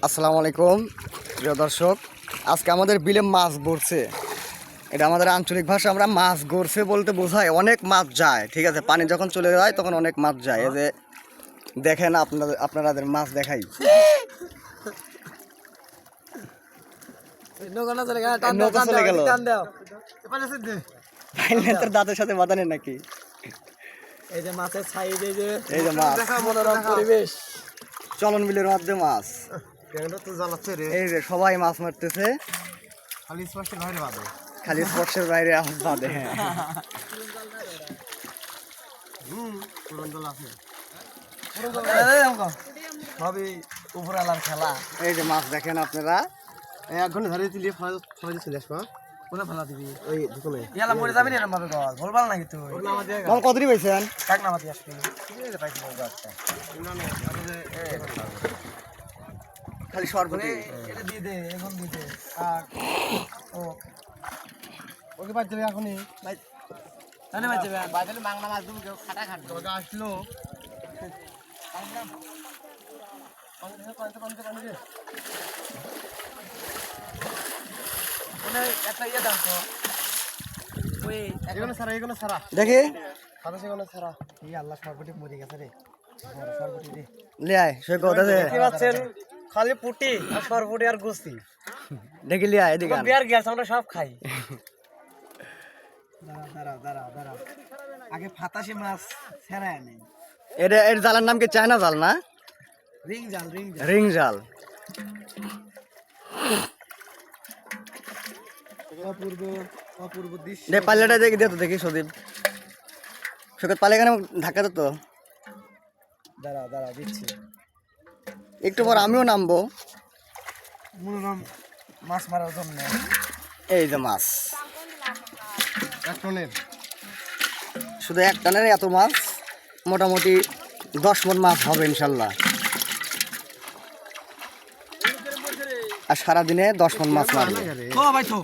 আসসালামু আলাইকুম প্রিয় দর্শক, আজকে আমাদের বিলে মাছ ধরছে। এটা আমাদের আঞ্চলিক ভাষা আমরা মাছ ধরছে বলতে বোঝায় অনেক মাছ যায়। ঠিক আছে, পানি যখন চলে যায় তখন অনেক মাছ যায়। এই যে দেখেন আপনাদের মাছ দেখাই। নৌকা চলে গেল, দাঁতের সাথে বাঁধানে নাকি? এই যে মাছের সাইজ, এই যে মাছ, মনোরম পরিবেশ, চলন বিলের মধ্যে মাছ। এই যে সবাই মাছ মারতেছে, খালি স্পর্শের বাইরে বাঁধে, খালি স্পর্শের বাইরে আওয়াজ বাঁধে। হ্যাঁ, সবই উপরালার খেলা। এই যে মাছ দেখেন আপনারা। এক ঘন্টা ধরে তুলিয়ে সবাই চলে আসবো। কোনে ফেলা দিবি? ওই দোকানে ইয়ালা মরে যাবি না এরকম ভাবে গল বলবাল নাকি তুই? বল কতরি পাইছেন? কাক না মাতি আসবি পাইছি গাছটা খালি সরবতি এটা দিয়ে দে, এখন দিয়ে দে। আর ও ওকে বাদ যাবে এখনই ভাই, তাহলে বাদ যাবে বাদলে মাংনা মাছ তুমি কেউ খাটা খাট তোকে আসলো একটা ইয়ে দাম তো ওই এগুলো সারা দেখি এগুলো সারা। এই আল্লাহ সরবটি মরে গেছে রে, সরবটি রে লে আয় সই কথা দে। দেখতে পাচ্ছেন খালি পুটি আর সরবটি আর গোস্তি। দেখি লে আয় এদিকে আন। বিয়ার গ্যাস আমরা সব খাই। দাঁড়া আগে ফাতাসি মাছ ছেড়ায় নেই। এর জালের নাম কি চায়না জাল না? রিং জাল রিং জাল। অপূর্ব দৃশ্য। দে পাল্লাটা দেখি, দে তো দেখি সদীপ সৈকত পালে কেন ধাক্কা তো। দাঁড়া দিচ্ছি। একটু পর আমিও নামবো মনোরম মাছ মারার জন্য। এই যে মাছ, এক টনের শুধু এক টানের এত মাছ, মোটামুটি 10 মণ মাছ হবে ইনশাল্লাহ। আর সারাদিনে 10 মণ মাছ মারবে। ভাই তো